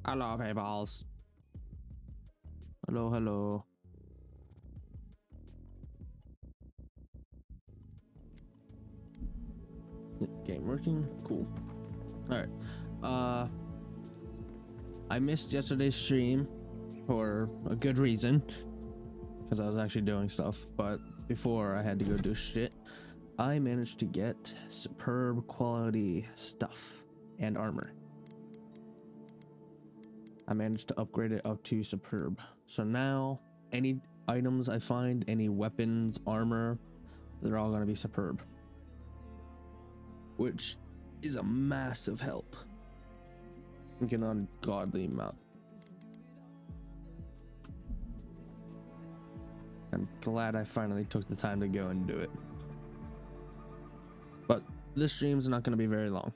Hello, payball. Hello, hello. Game working? Cool. Alright. I missed yesterday's stream for a good reason. Because I was actually doing stuff. But before I had to go do shit, I managed to get superb quality stuff and armor. I managed to upgrade it up to superb. So now any items I find, any weapons, armor, they're all going to be superb. Which is a massive help. Like an ungodly amount. I'm glad I finally took the time to go and do it. But this stream's not going to be very long,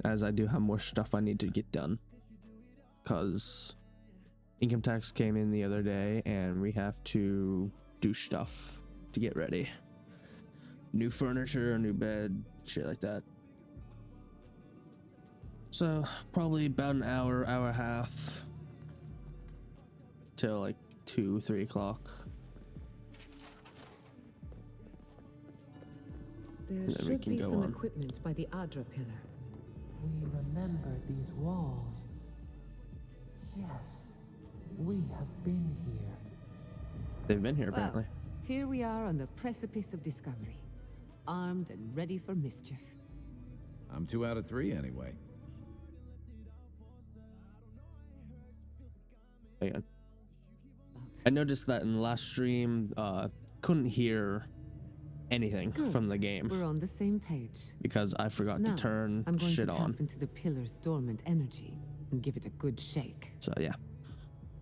as I do have more stuff I need to get done. Because income tax came in the other day and we have to do stuff to get ready. New furniture, a new bed, shit like that. So probably about an hour, hour and a half till like 2-3 o'clock. There should be some equipment by the Adra pillar. We remember these walls. Yes, we have been here. They've been here apparently. Well, here we are on the precipice of discovery, armed and ready for mischief. I'm 2 out of 3 anyway. Hang on. I noticed that in the last stream, couldn't hear anything from the game. We're on the same page. Because I forgot to turn I'm going shit to on. tap into the pillar's dormant energy and give it a good shake. So yeah.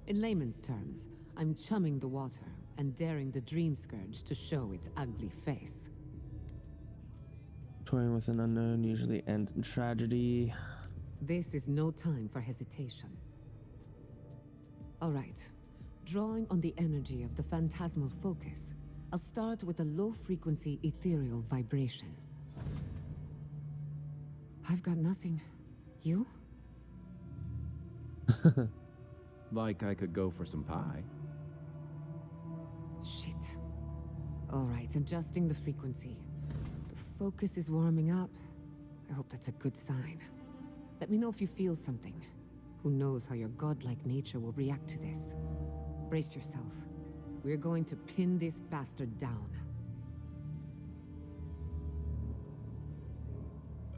In layman's terms, I'm chumming the water and daring the dream scourge to show its ugly face. Toying with an unknown usually ends in tragedy. This is no time for hesitation. All right. Drawing on the energy of the phantasmal focus, I'll start with a low-frequency ethereal vibration. I've got nothing. You? Like I could go for some pie. Shit. All right, adjusting the frequency. The focus is warming up. I hope that's a good sign. Let me know if you feel something. Who knows how your godlike nature will react to this? Brace yourself. We're going to pin this bastard down.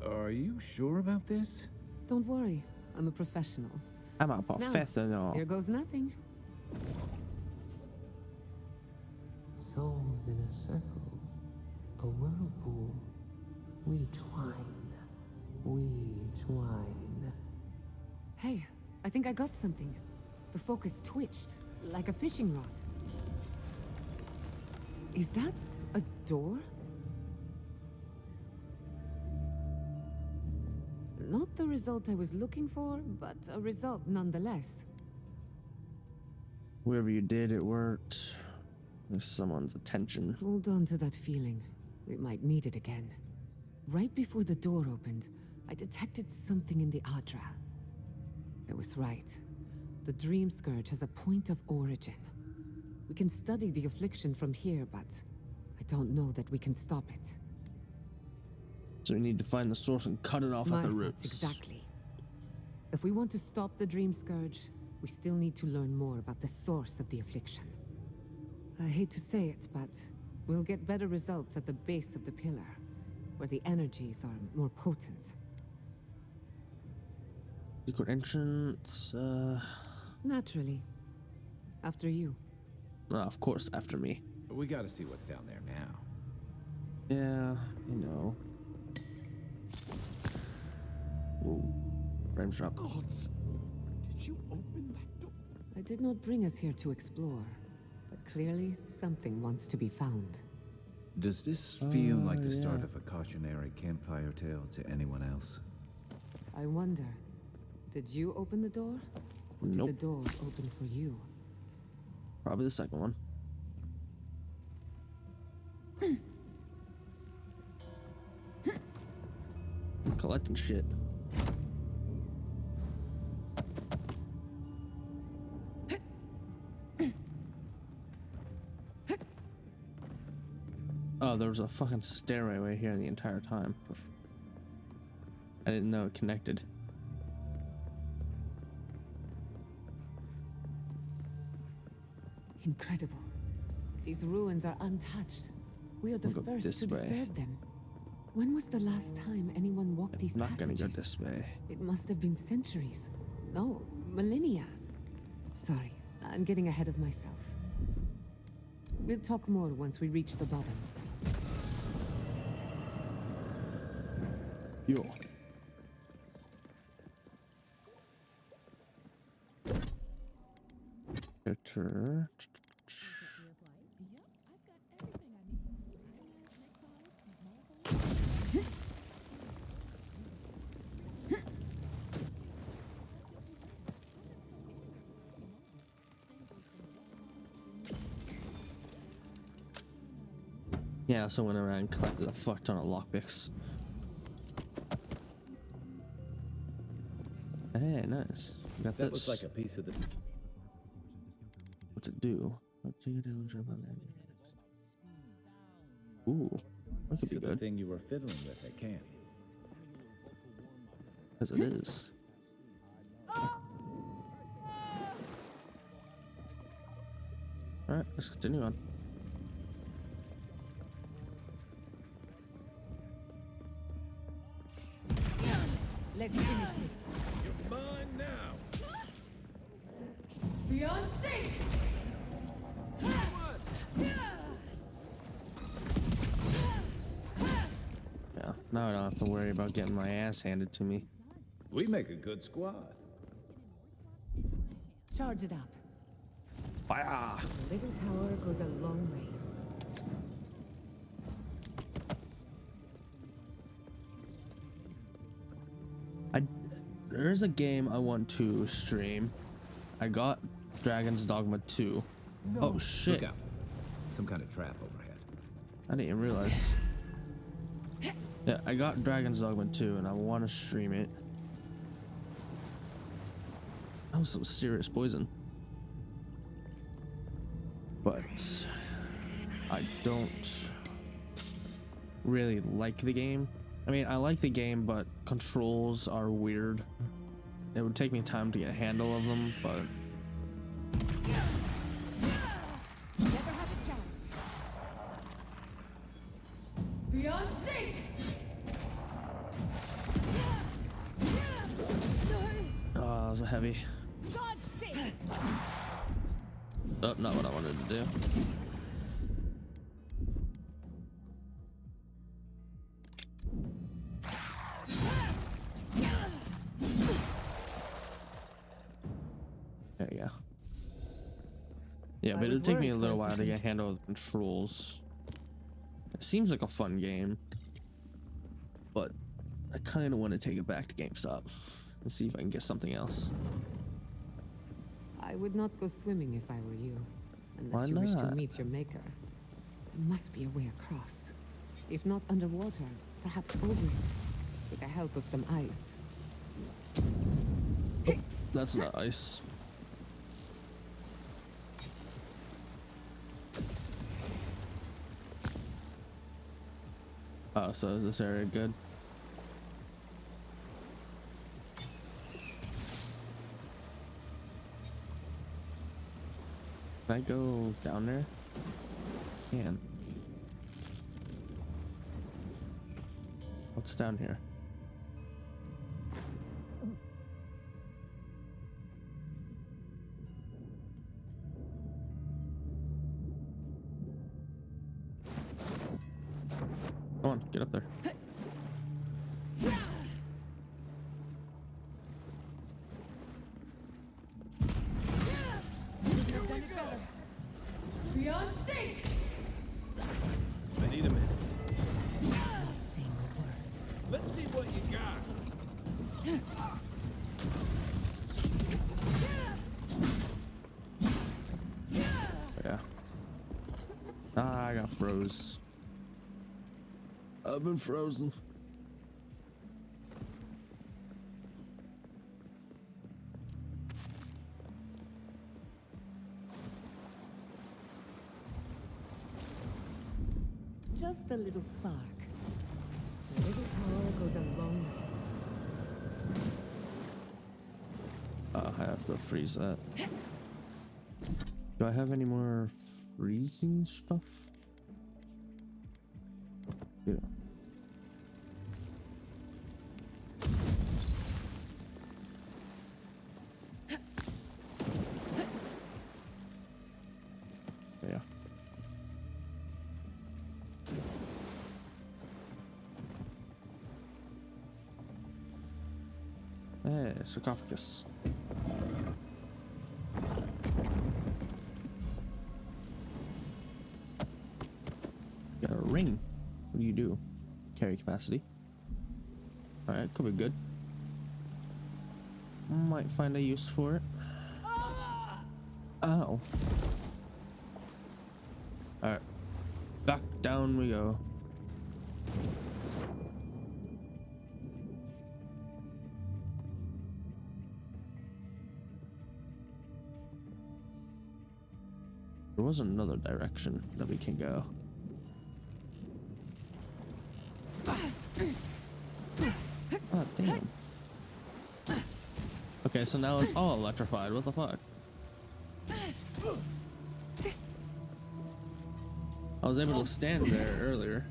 Are you sure about this? Don't worry, I'm a professional. I'm a professional. Here goes nothing. Souls in a circle, a whirlpool. We twine, we twine. Hey, I think I got something. The focus twitched, like a fishing rod. Is that a door? Not the result I was looking for, but a result nonetheless. Whoever you did, it worked. There's someone's attention. Hold on to that feeling. We might need it again. Right before the door opened, I detected something in the Adra. I was right. The Dream Scourge has a point of origin. We can study the affliction from here, but I don't know that we can stop it. So we need to find the source and cut it off My at the thoughts roots. exactly. If we want to stop the Dream Scourge, we still need to learn more about the source of the affliction. I hate to say it, but we'll get better results at the base of the pillar, where the energies are more potent. Secret entrance, Naturally. After you. of course, after me. We gotta see what's down there now. Yeah, you know. Ooh, frames drop. Gods, did you open that door? I did not bring us here to explore, but clearly something wants to be found. Does this feel like the start of a cautionary campfire tale to anyone else? I wonder, did you open the door? Or did Nope. the door open for you? Probably the second one. I'm collecting shit. Oh, there was a fucking stairway right here the entire time. I didn't know it connected. Incredible. These ruins are untouched. We are the We'll go first this to way. disturb them. When was the last time anyone walked these I'm not gonna passages? go this way. It must have been centuries. No, millennia. Sorry, I'm getting ahead of myself. We'll talk more once we reach the bottom. Yo. Enter. Yeah, so went around and collected a fuck ton of lockpicks. Hey, nice. Got That this. looks like a piece of the... What's it do? Ooh, that could piece be of the good. thing you were fiddling with at camp. Because it is. Alright, let's continue on. Let's finish this. You're mine now! Beyond sync! Yeah, now I don't have to worry about getting my ass handed to me. We make a good squad. Charge it up. Fire! A little power goes a long way. There's a game I want to stream. I got Dragon's Dogma 2. Oh shit. Look out. Some kind of trap overhead. I didn't even realize. Yeah, I got Dragon's Dogma 2 and I want to stream it. That was some serious poison. But I don't really like the game. I mean, I like the game, but controls are weird. It would take me time to get a handle of them, but Never had a chance. Beyond sync. oh, that was a heavy. Dodge this. Oh, not what I wanted to do. There you go. Yeah, but it'll take me a little while to get a handle of the controls. It seems like a fun game, but I kind of want to take it back to GameStop and see if I can get something else. I would not go swimming if I were you, unless Why you wish to not? meet your maker. There must be a way across. If not underwater, perhaps over it, with the help of some ice. That's not ice. Oh, so is this area good? Can I go down there? Can. What's down here? Come on, get up there. Beyond sync! I need a minute. Saying a word. Let's see what you got. Yeah. Ah, I got froze. I've been frozen. Just a little spark. A little power goes a long way. I have to freeze that. Do I have any more freezing stuff? Yeah. Yeah. Hey, sarcophagus. Got a ring. What do you do? Carry capacity. Alright, could be good. Might find a use for it. Ow. Alright. Back down we go. There was another direction that we can go. Oh, damn. Okay, so now it's all electrified. What the fuck? I was able to stand there earlier.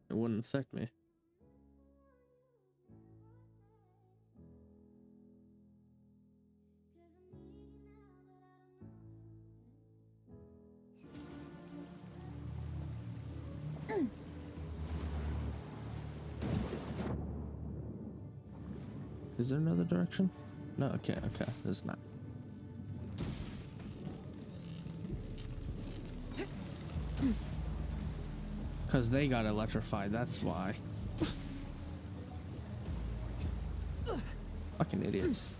It wouldn't affect me. Is there another direction? No, okay, there's not. Because they got electrified, that's why. Fucking idiots.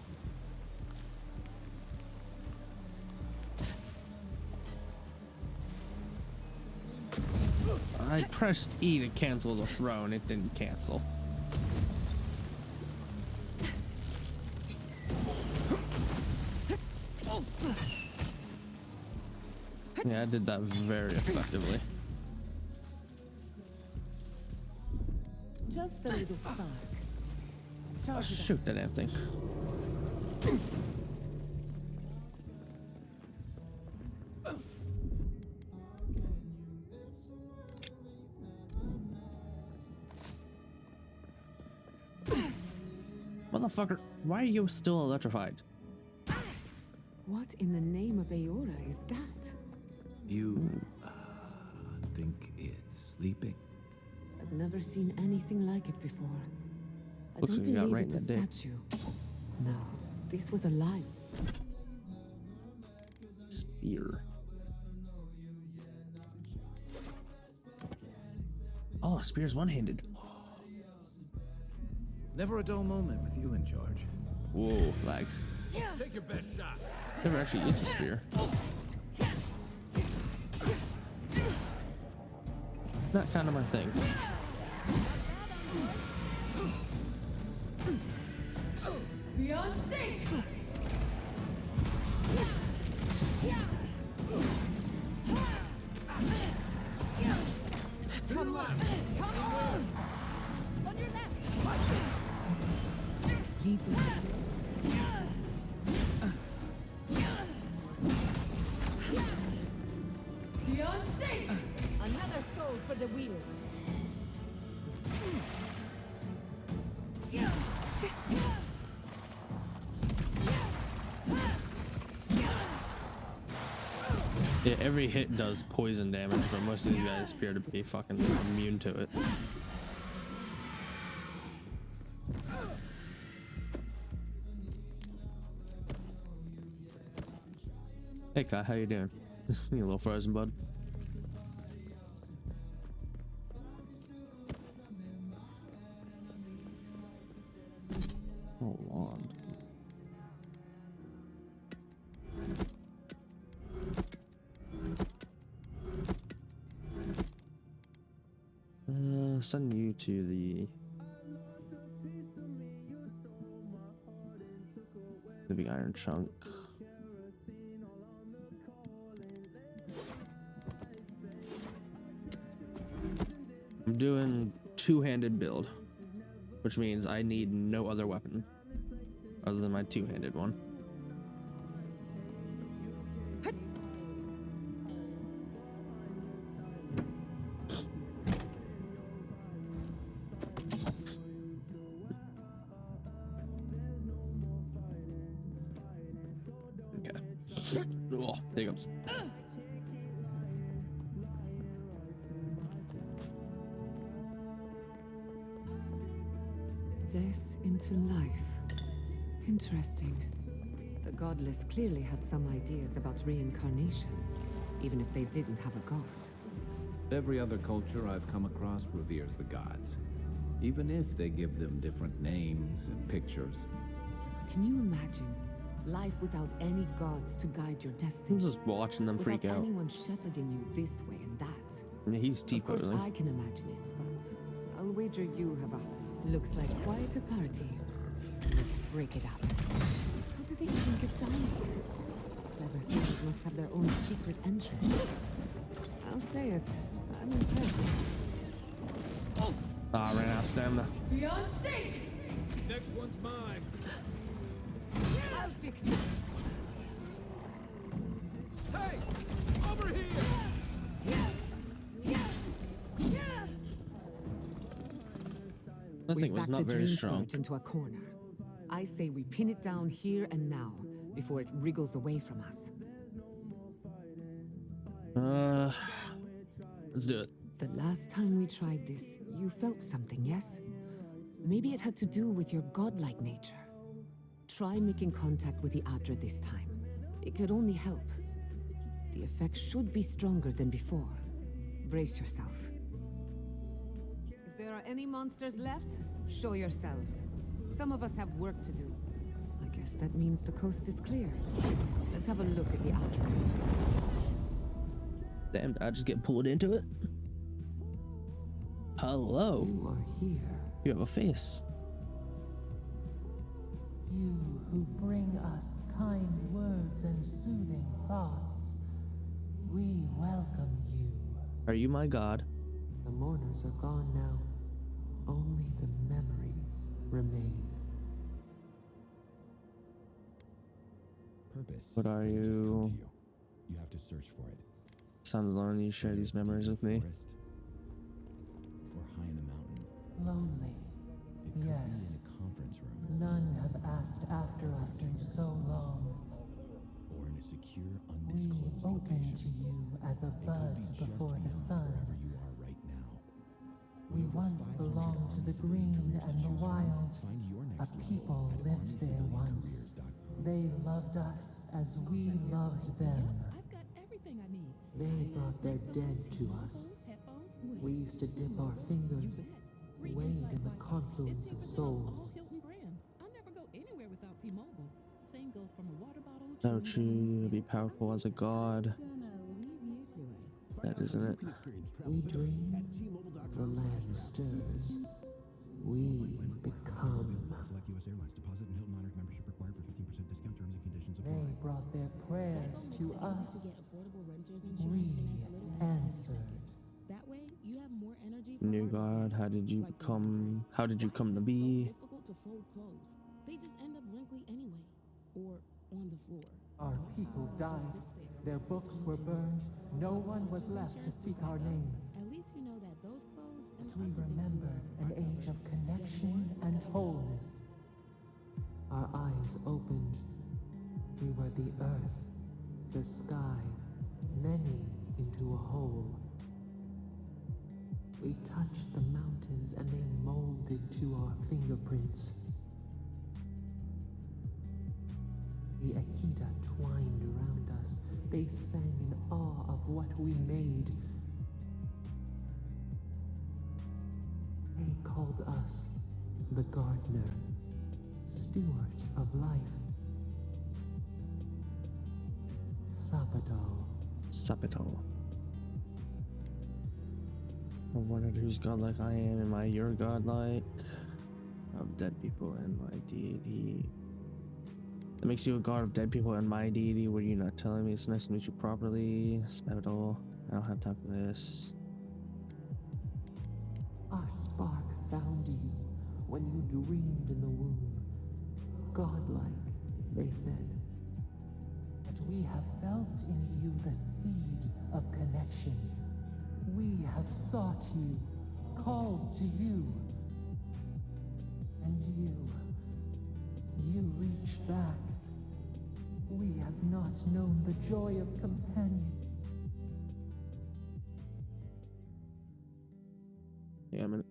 I pressed E to cancel the throw and it didn't cancel. Yeah, I did that very effectively. Just a little spark. Charge it up. Shoot that damn thing. Motherfucker, why are you still electrified? What in the name of Aora is that? You think it's sleeping? I've never seen anything like it before. I Looks don't like you got believe right in it's a the dick. statue. No, this was alive. Spear. Oh, spear's one-handed. Never a dull moment with you in charge. Whoa, lag. Take your best shot. Never actually used a spear. Not kind of my thing. Beyond sync! Come on. Lead the way. Beyond sync! Another soul for the wheel. Yeah, every hit does poison damage, but most of these guys appear to be fucking immune to it. Hey Kai, how you doing? You a little frozen, bud? Oh, wand. Send you to the big iron chunk. I'm doing two-handed build, which means I need no other weapon other than my two-handed one. Okay. Oh, there he goes. Death into life. Interesting. The godless clearly had some ideas about reincarnation, even if they didn't have a god. Every other culture I've come across reveres the gods, even if they give them different names and pictures. Can you imagine life without any gods to guide your I'm destiny? just watching them freak Without out. anyone shepherding you this way and that. I mean, he's Of deep course, early. I can imagine it, but I'll wager you have a... Looks like quite a party. Let's break it up. How do they even get down here? Clever things must have their own secret entrance. I'll say it. I'm impressed. Ah, ran out of stamina. Beyond sync! Next one's mine. I'll fix this. Hey! Over here! That thing was not very strong. Into a corner. I say we pin it down here and now, before it wriggles away from us. Let's do it. The last time we tried this, you felt something, yes? Maybe it had to do with your godlike nature. Try making contact with the Adra this time. It could only help. The effect should be stronger than before. Brace yourself. If there are any monsters left, show yourselves. Some of us have work to do. I guess that means the coast is clear. Let's have a look at the Adra. Damn, did I just get pulled into it? Hello. You are here. You have a face. You who bring us kind words and soothing thoughts. We welcome you. Are you my god? The mourners are gone now. Only the memories remain. purpose. What are doesn't just come you? to you. You have to search for it. Sounds lonely. You share Whether these it's deep memories in with the me. forest or high in the mountain. Lonely. It could Yes. be in a conference room None have asked after us in so long. or in a secure, We undisclosed open location. to you as a It could bud be just before the beyond sun. wherever you are right now. We With over once 500 belonged to the armies of green careers to and the choose from, wild. find your A next level people at lived there once. armyciviliancareers.com. They loved us as we loved them. I've got everything I need. They brought their dead to us. Headphones? We used to dip our fingers, wade in the confluence of souls. Hilton brands. I never go anywhere without T-Mobile. Same goes from a water bottle. Don't you be powerful as a god? That isn't it. We dream, the land stirs. We become. Select U.S. Airlines deposit and Hilton Honors membership required for 15% discount. Terms and conditions apply. They brought their prayers to us. Affordable renters insurance We in as little as answered. That way, you have more energy for New harder god, how days, did you like come? laundry. How did you Why come is to it be? so difficult to fold clothes? They just end up wrinkly anyway, or on the floor. Our people died. Their books were burned. No one was left to speak our name. At least you know that those clothes. and But we other things remember an age of connection and wholeness. Our eyes opened. We were the earth, the sky, many into a whole. We touched the mountains and they molded to our fingerprints. The Akita twined around us. They sang in awe of what we made. They called us the gardener, steward of life. Sabato. Sapito. I've wondered who's godlike I am. Am I your godlike? Of dead people and my deity. That makes you a god of dead people and my deity. Were you not telling me? It's nice to meet you properly. Sapito. I don't have time for this. Our spark found you when you dreamed in the womb. Godlike, they said. But we have felt in you the seed of connection. We have sought you, called to you. And you reached back. We have not known the joy of companion. Yeah, I'm in it.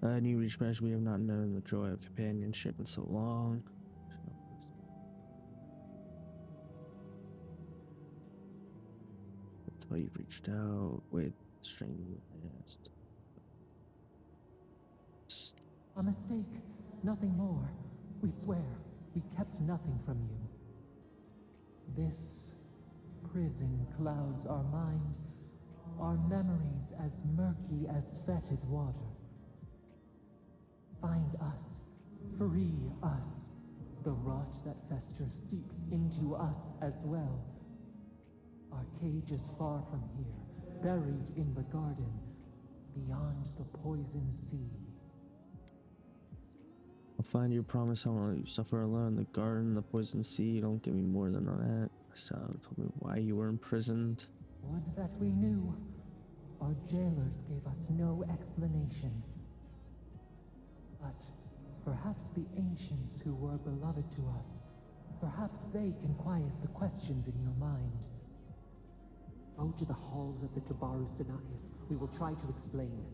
And you reach back. We have not known the joy of companionship in so long. That's why you've reached out with strength past. A mistake, nothing more. We swear, we kept nothing from you. This prison clouds our mind, our memories as murky as fetid water. Find us, free us. The rot that festers seeps into us as well. Our cage is far from here, buried in the garden, beyond the poison sea. I'll find your promise. I won't let you suffer alone. The garden, the poison sea. Don't give me more than that. So told me why you were imprisoned. Would that we knew. Our jailers gave us no explanation. But perhaps the ancients who were beloved to us, perhaps they can quiet the questions in your mind. Go to the halls of the Tabaru Sinakis. We will try to explain.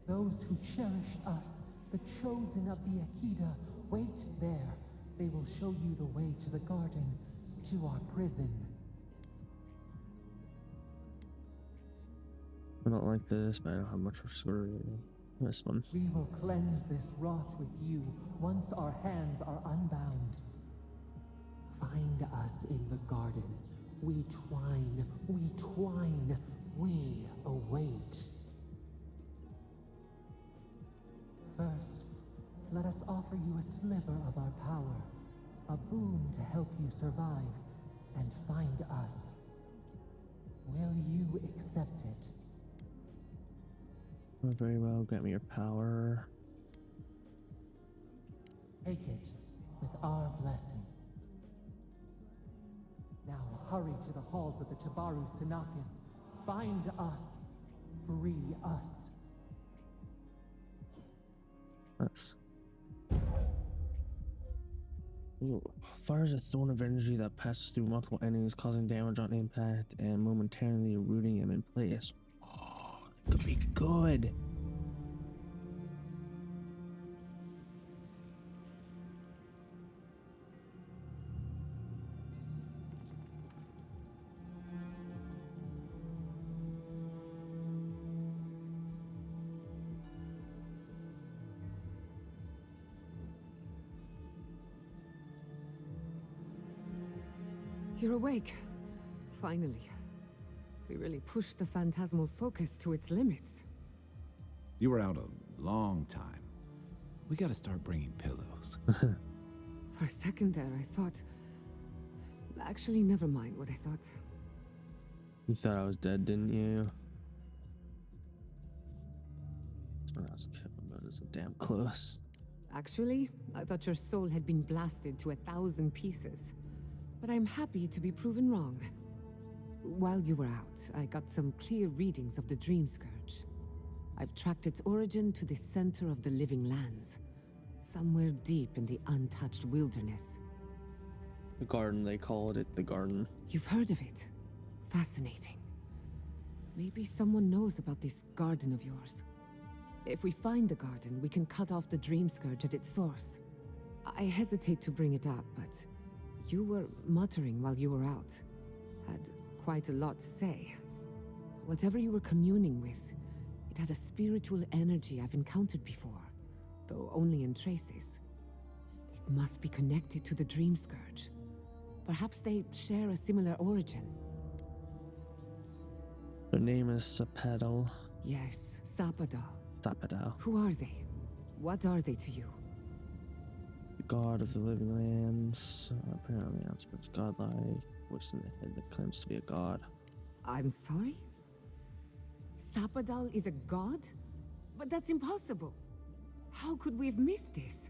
Those who cherish us, the chosen of the Akita, wait there. They will show you the way to the garden, to our prison. I don't like this, but I don't have much for this one. We will cleanse this rot with you once our hands are unbound. Find us in the garden. We twine, we await. First, let us offer you a sliver of our power, a boon to help you survive and find us. Will you accept it? Oh, very well. Grant me your power. Take it with our blessing. Now hurry to the halls of the Tabaru Sinakis. Bind us. Free us. Nice. Ooh. Fires a thorn of energy that passes through multiple enemies, causing damage on impact and momentarily rooting them in place. Oh, that could be good. You're awake. Finally. We really pushed the phantasmal focus to its limits. You were out a long time. We gotta start bringing pillows. For a second there, I thought... Actually, never mind what I thought. You thought I was dead, didn't you? That's what I was kidding about. It's so damn close. Actually, I thought your soul had been blasted to 1,000 pieces. But I'm happy to be proven wrong. While you were out, I got some clear readings of the Dream Scourge. I've tracked its origin to the center of the living lands. Somewhere deep in the untouched wilderness. The garden, they called it the garden. You've heard of it? Fascinating. Maybe someone knows about this garden of yours. If we find the garden, we can cut off the Dream Scourge at its source. I hesitate to bring it up, but you were muttering while you were out. Had quite a lot to say. Whatever you were communing with, it had a spiritual energy I've encountered before, though only in traces. It must be connected to the Dream Scourge. Perhaps they share a similar origin. Their name is Sapadal. Yes, Sapadal. Sapadal. Who are they? What are they to you? The god of the living lands. Apparently outspits godlike. Voice in the head that claims to be a god. I'm sorry? Sapadal is a god? But that's impossible. How could we have missed this?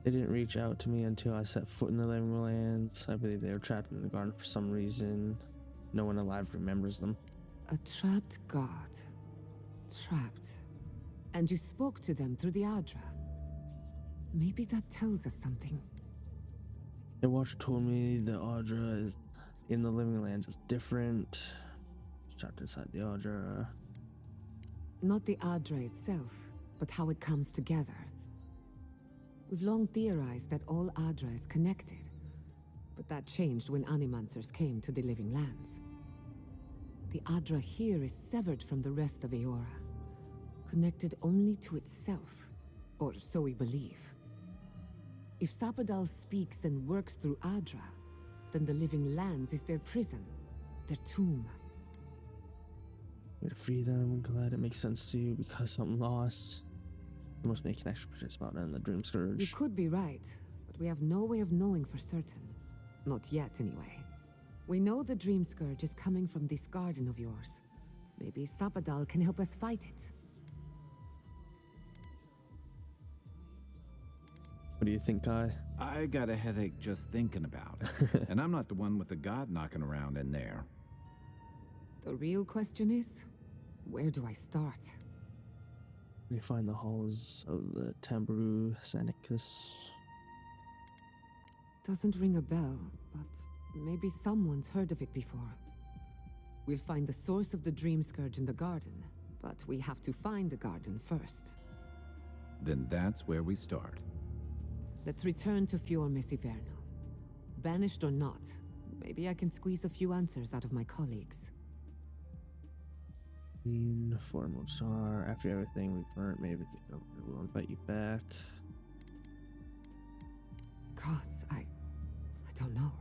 They didn't reach out to me until I set foot in the living lands. I believe they were trapped in the garden for some reason. No one alive remembers them. A trapped god. Trapped. And you spoke to them through the Adra. Maybe that tells us something. The Watcher told me the Audra is in the living lands is different. It's trapped inside the Audra. Not the Adra itself, but how it comes together. We've long theorized that all Adra is connected, but that changed when Animancers came to the living lands. The Adra here is severed from the rest of Eora, connected only to itself, or so we believe. If Sapadal speaks and works through Adra, then the living lands is their prison, their tomb. Way to free them. I'm glad it makes sense to you because something lost. You must make an extra purchase about it in the Dream Scourge. You could be right, but we have no way of knowing for certain. Not yet, anyway. We know the Dream Scourge is coming from this garden of yours. Maybe Sapadal can help us fight it. What do you think, Kai? I got a headache just thinking about it. And I'm not the one with the god knocking around in there. The real question is, where do I start? We find the halls of the Tambaru Sanicus. Doesn't ring a bell, but maybe someone's heard of it before. We'll find the source of the Dream Scourge in the garden, but we have to find the garden first. Then that's where we start. Let's return to Fior Messiverno. Banished or not, maybe I can squeeze a few answers out of my colleagues. Formal star. After everything we've learned, maybe we'll invite you back. Gods, I don't know.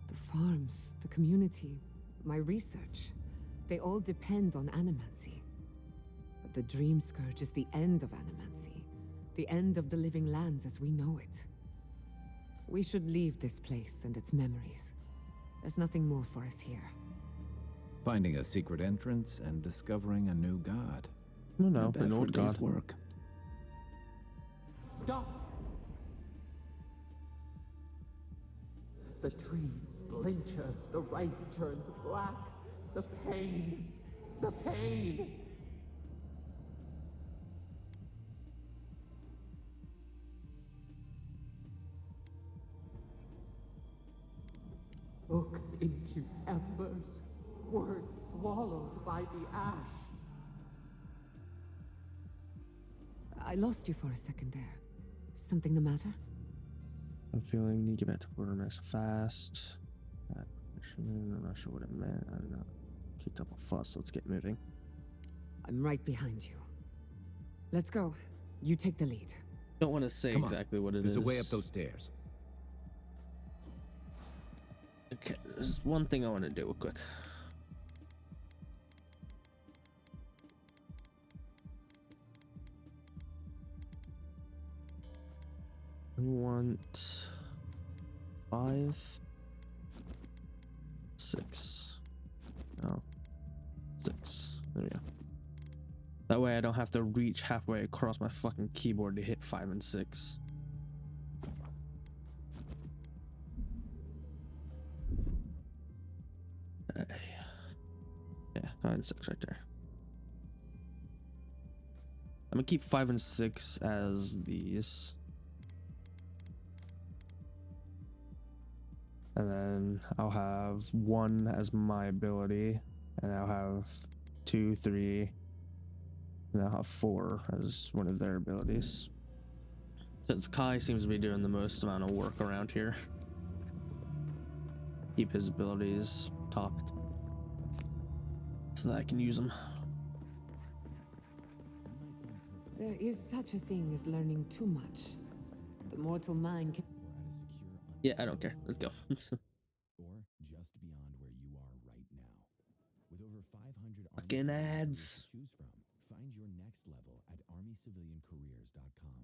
The farms, the community, my research, they all depend on animancy. But the Dream Scourge is the end of animancy, the end of the living lands as we know it. We should leave this place and its memories. There's nothing more for us here. Finding a secret entrance and discovering a new god. No, Not bad an for old a day's god. work. stop! The trees splinter, the rice turns black. The pain! The pain! Books into embers, words swallowed by the ash. I lost you for a second there. Something the matter? I'm feeling need to get back to Quartermaster fast. I'm not sure what it meant. I don't know. Kicked up a fuss. Let's get moving. I'm right behind you. Let's go. You take the lead. Don't want to say Come on. exactly what it is. There's a way up those stairs. Okay, there's one thing I want to do real quick. We want 5, 6. Oh, 6. There we go. That way I don't have to reach halfway across my fucking keyboard to hit 5 and 6. Yeah, 5 and 6 right there. I'm gonna keep 5 and 6 as these. And then I'll have 1 as my ability, and I'll have 2, 3, and I'll have 4 as one of their abilities. Since Kai seems to be doing the most amount of work around here, keep his abilities topped so that I can use them. There is such a thing as learning too much. The mortal mind can... Yeah, I don't care. Let's go. Or just beyond where you are right now. With over 500 Fucking Army ads. to choose from, find your next level at armyciviliancareers.com.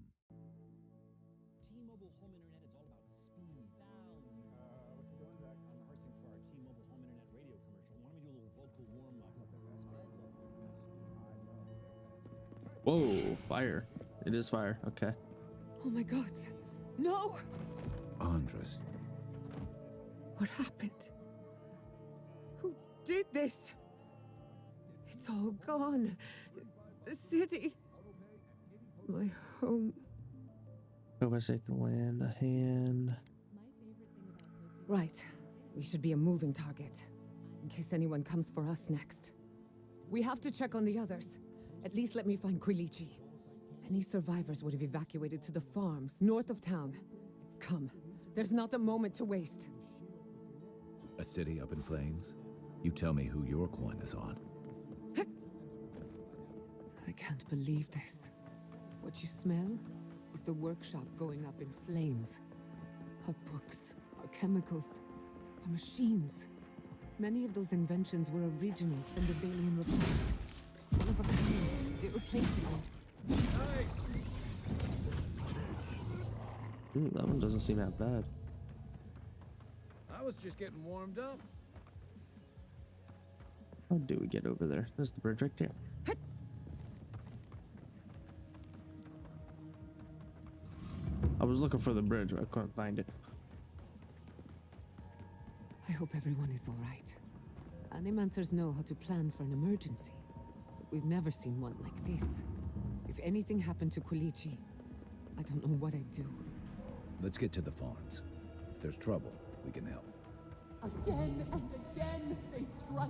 T-Mobile home internet, it's all about speed, value. What you doing, Zach? I'm rehearsing for our T-Mobile home internet radio commercial. Why don't we do a little vocal warm-up? I love their fast speed. I love their fast speed. I love their fast speed. Whoa, fire. It is fire. Okay. Oh my god. No! Andres. What happened? Who did this? It's all gone. The city. My home. Overstate the land, a hand. Right. We should be a moving target. In case anyone comes for us next. We have to check on the others. At least let me find Quilichi. Any survivors would have evacuated to the farms north of town. Come. There's not a moment to waste. A city up in flames? You tell me who your coin is on. I can't believe this. What you smell is the workshop going up in flames. Our books, our chemicals, our machines. Many of those inventions were originals from the Valian Republics. One of a kind, irreplaceable. That one doesn't seem that bad. I was just getting warmed up. How do we get over there? There's the bridge right there. I was looking for the bridge, but I couldn't find it. I hope everyone is all right. Animancers know how to plan for an emergency, but we've never seen one like this. If anything happened to Quilichi, I don't know what I'd do. Let's get to the farms. If there's trouble, we can help. Again and again they strike.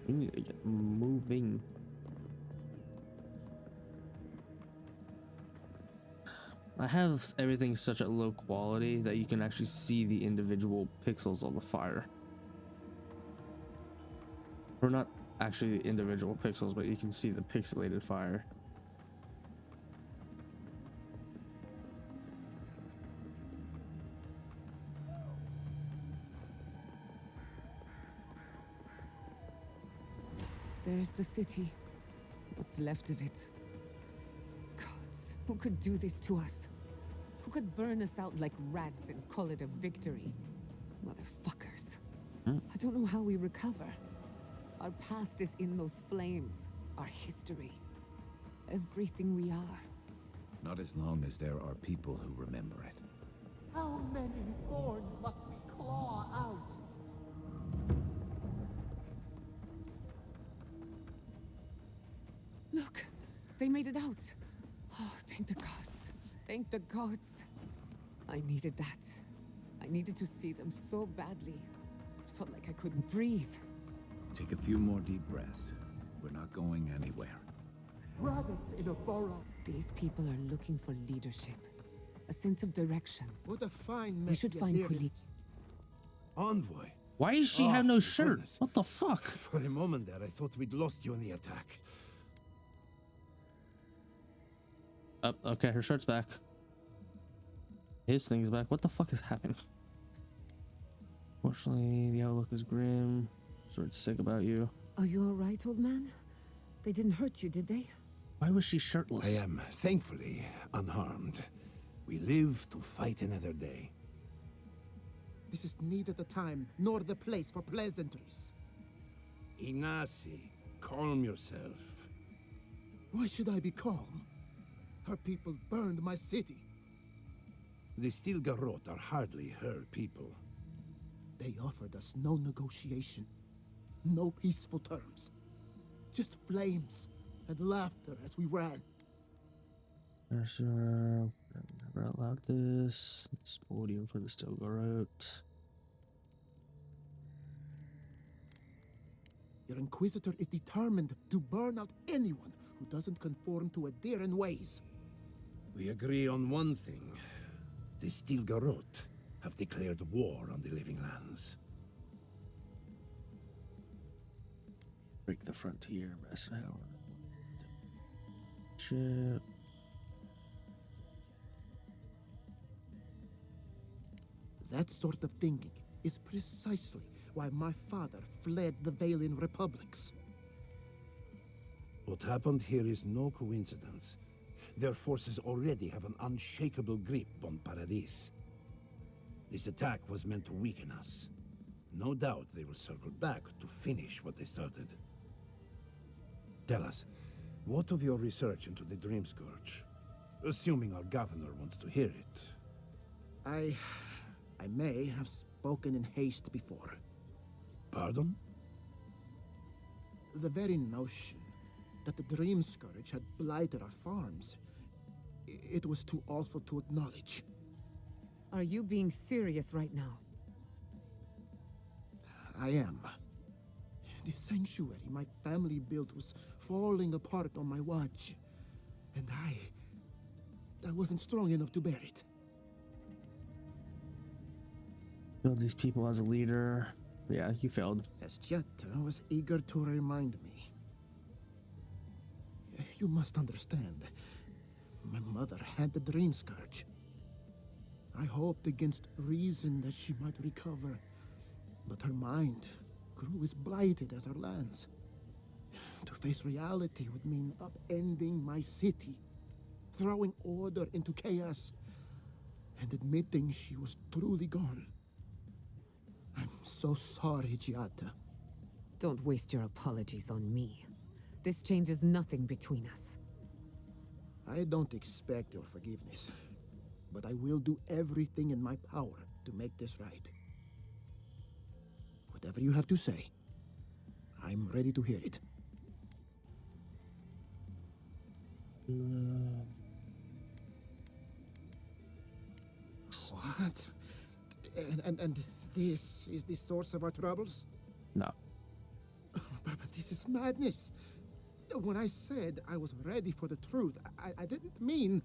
We need to get moving. I have everything such at low quality that you can actually see the individual pixels of the fire. Or not actually the individual pixels, but you can see the pixelated fire. There's the city. What's left of it. Gods, who could do this to us? Who could burn us out like rats and call it a victory? Motherfuckers. I don't know how we recover. Our past is in those flames. Our history. everything we are. Not as long as there are people who remember it. How many thorns must we claw out? Look, they made it out. Oh, thank the gods. Thank the gods. I needed that. I needed to see them so badly. It felt like I couldn't breathe. Take a few more deep breaths. We're not going anywhere. Rabbits in a burrow. These people are looking for leadership, a sense of direction. What a fine We should find Quili. Envoy. Why does she Oh, have no thank shirt? goodness. What the fuck? For a moment there, I thought we'd lost you in the attack. Oh, okay, her shirt's back. His thing's back. What the fuck is happening? Fortunately, the outlook is grim. Sort of sick about you. Are you all right, old man? They didn't hurt you, did they? Why was she shirtless? I am, thankfully, unharmed. We live to fight another day. This is neither the time nor the place for pleasantries. Ignacy, calm yourself. Why should I be calm? Her people burned my city. The Stilgarrot are hardly her people. They offered us no negotiation, no peaceful terms. Just flames and laughter as we ran. Never allowed this. It's podium for the Stilgarrot. Your Inquisitor is determined to burn out anyone who doesn't conform to Adiran ways. We agree on one thing. The Stilgarrot have declared war on the Living Lands. Break the frontier, Master Howard. Ship. That sort of thinking is precisely why my father fled the Valian republics. What happened here is no coincidence. Their forces already have an unshakable grip on Paradis. This attack was meant to weaken us. No doubt they will circle back to finish what they started. Tell us, what of your research into the Dream Scourge? Assuming our governor wants to hear it. I may have spoken in haste before. Pardon? The very notion that the Dream Scourge had blighted our farms, it was too awful to acknowledge. Are you being serious right now? I am. The sanctuary my family built was falling apart on my watch, and I wasn't strong enough to bear it. Build these people as a leader. Yeah, you failed. As Jetta was eager to remind me. You must understand. My mother had the Dream Scourge. I hoped against reason that she might recover, but her mind grew as blighted as her lands. To face reality would mean upending my city, throwing order into chaos, and admitting she was truly gone. I'm so sorry, Giada. Don't waste your apologies on me. This changes nothing between us. I don't expect your forgiveness, but I will do everything in my power to make this right. Whatever you have to say, I'm ready to hear it. What? And this is the source of our troubles? No. But this is madness. When I said I was ready for the truth, I didn't mean...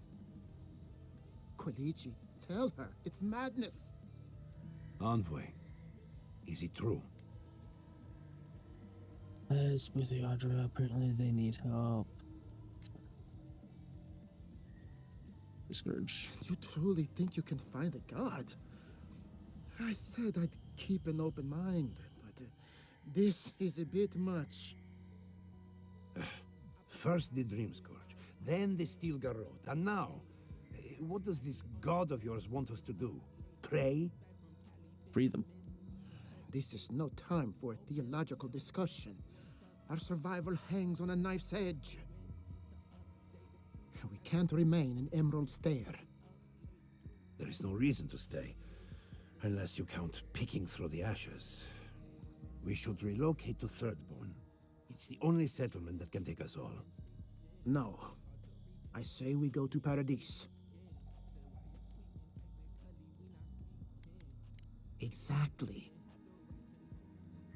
Quilici, tell her, it's madness. Envoy, is it true? As with the Audra, apparently they need help. The Scourge. You truly think you can find a god? I said I'd keep an open mind, but this is a bit much. First the Dream Scourge, then the Stilgarrot, and now, what does this god of yours want us to do? Pray? Free them. This is no time for a theological discussion. Our survival hangs on a knife's edge. We can't remain in Emerald Stair. There is no reason to stay, unless you count picking through the ashes. We should relocate to Thirdborn. It's the only settlement that can take us all. No. I say we go to Paradise. Exactly.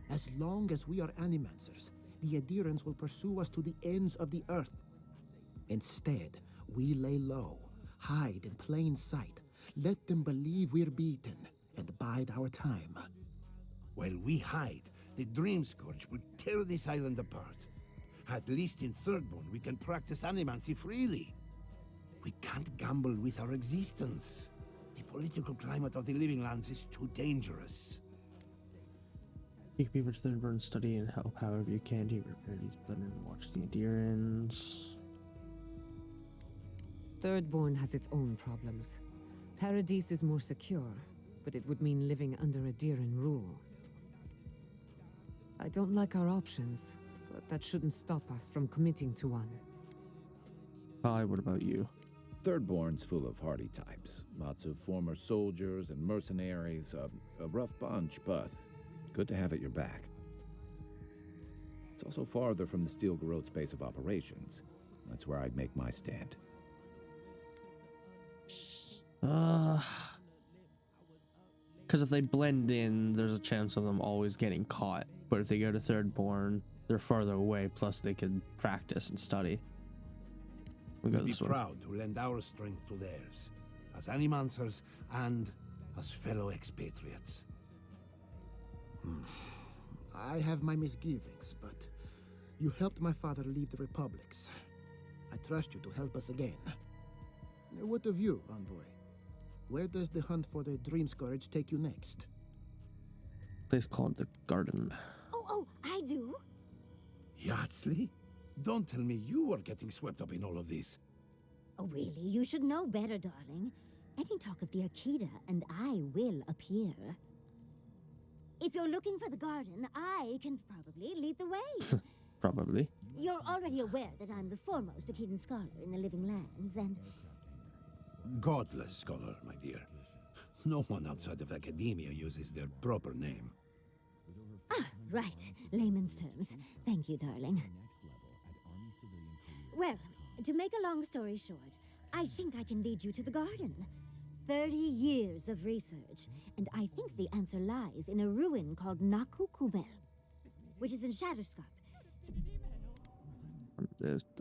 As long as we are Animancers, the Adherents will pursue us to the ends of the earth. Instead, we lay low, hide in plain sight, let them believe we're beaten, and bide our time. While we hide, the Dream Scourge will tear this island apart. At least in Thirdborn, we can practice animancy freely. We can't gamble with our existence. The political climate of the Living Lands is too dangerous. Take people to Thirdborn, study and help however you can to repair these blood and watch the Adherents. Thirdborn has its own problems. Paradise is more secure, but it would mean living under Adheran rule. I don't like our options, but that shouldn't stop us from committing to one. Hi, what about you? Thirdborn's full of hardy types. Lots of former soldiers and mercenaries. A rough bunch, but good to have at your back. It's also farther from the Steel Garrote base of operations. That's where I'd make my stand. Because if they blend in, there's a chance of them always getting caught. But if they go to Thirdborn, they're farther away, plus they can practice and study. We go We'd be this way. proud to lend our strength to theirs, as Animancers and as fellow expatriates. I have my misgivings, but you helped my father leave the Republics. I trust you to help us again. What of you, Envoy? Where does the hunt for the Dream Scourge take you next? Place called the Garden. Oh, I do. Yardsley? Don't tell me you were getting swept up in all of this. Oh, really? You should know better, darling. Any talk of the Akita, and I will appear. If you're looking for the garden, I can probably lead the way. Probably. You're already aware that I'm the foremost Akitan scholar in the Living Lands, and... Godless scholar, my dear. No one outside of academia uses their proper name. Ah, right. Layman's terms. Thank you, darling. Well, to make a long story short, I think I can lead you to the garden. 30 years of research, and I think the answer lies in a ruin called Nakukubel, which is in Shatterscarp.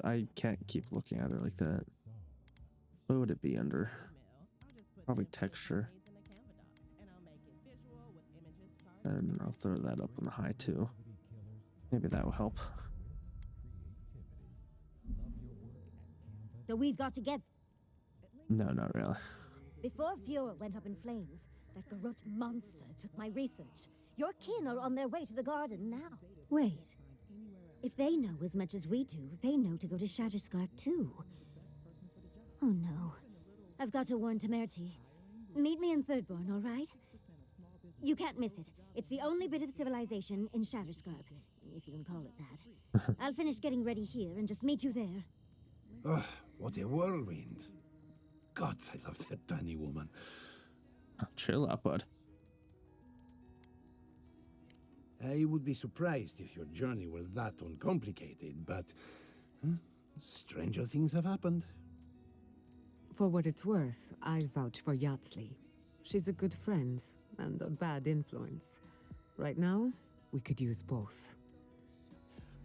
I can't keep looking at it like that. What would it be under? Probably texture. And I'll throw that up on the high too. Maybe that will help. So we've got to get... No, not really. Before Fiora went up in flames, that Garrote monster took my research. Your kin are on their way to the garden now. Wait. If they know as much as we do, they know to go to Shatterscarp too. Oh no. I've got to warn Temerity. Meet me in Thirdborn, all right? You can't miss it. It's the only bit of civilization in Shatterscarp, if you can call it that. I'll finish getting ready here and just meet you there. Ugh, what a whirlwind. God, I love that tiny woman. Oh, chill out, bud. I would be surprised if your journey were that uncomplicated, but stranger things have happened. For what it's worth, I vouch for Yardsley. She's a good friend and a bad influence. Right now, we could use both.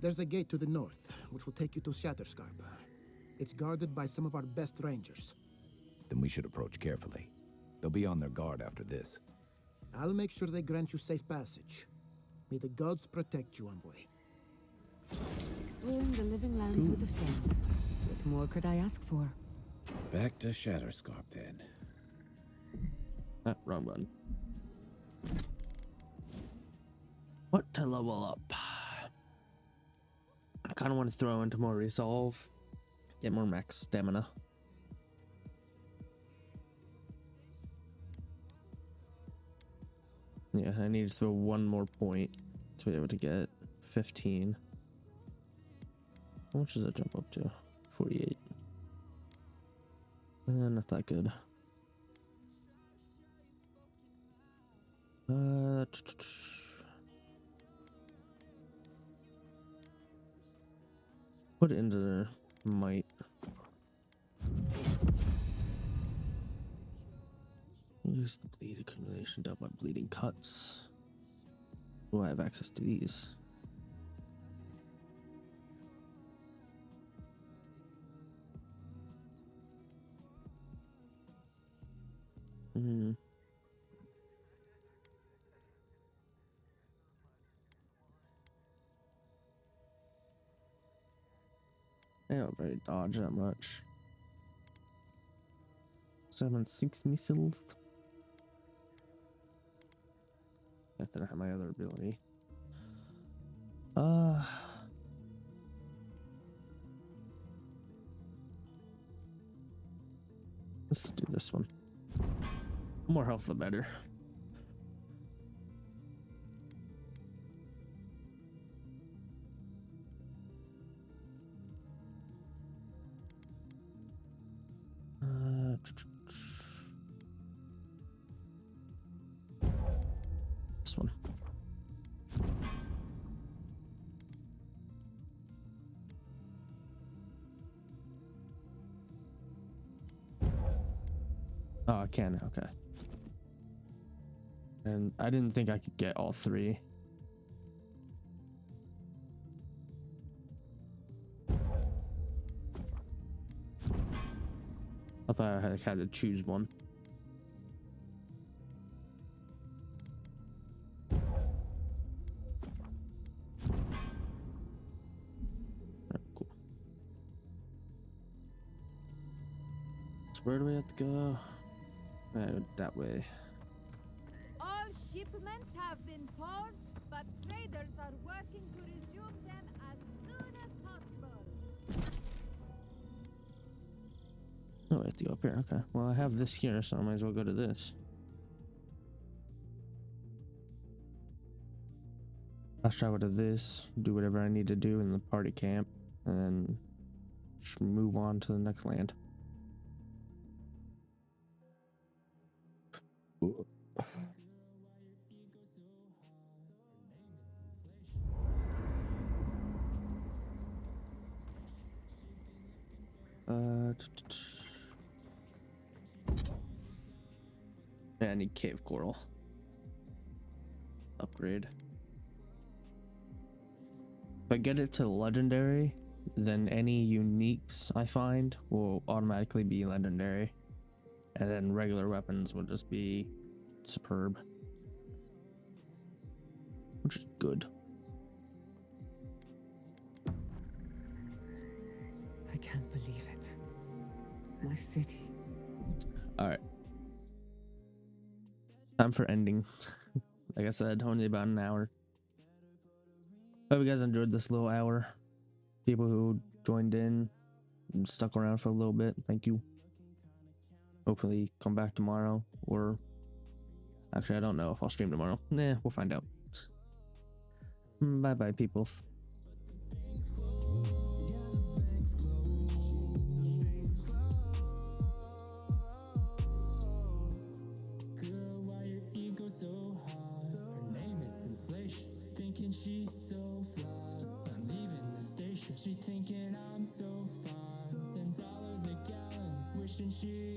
There's a gate to the north, which will take you to Shatterscarp. It's guarded by some of our best rangers. Then we should approach carefully. They'll be on their guard after this. I'll make sure they grant you safe passage. May the gods protect you, Envoy. Exploring the Living Lands with a friend. What more could I ask for? Back to Shatterscarp, then. Ah, wrong button. What to level up? I kind of want to throw into more resolve. Get more max stamina. Yeah, I need to throw one more point to be able to get 15. How much does that jump up to? 48. Not that good. Put it into their might. Use the bleed accumulation dealt by bleeding cuts. Do I have access to these? Hmm. I don't really dodge that much. 7-6 missiles. I think I have my other ability. Let's do this one. The more health, the better. This one. Oh, I can. Okay. And I didn't think I could get all three. I thought I had to choose one. Cool. So where do we have to go? That way. All shipments have been paused, but traders are working to resume them as soon as possible. Oh, I have to go up here. Okay. Well, I have this here, so I might as well go to this. Fast travel to this, do whatever I need to do in the party camp, and then move on to the next land. Ooh. Yeah, I need cave coral. Upgrade. If I get it to legendary, then any uniques I find will automatically be legendary. And then regular weapons will just be superb. Which is good. I can't believe it. My city. Alright. Time for ending. Like I said, only about an hour. Hope you guys enjoyed this little hour. People who joined in and stuck around for a little bit, thank you. Hopefully come back tomorrow, or actually I don't know if I'll stream tomorrow. Nah, we'll find out. Bye bye, people. She thinking I'm so fine. $10 a gallon, wishing she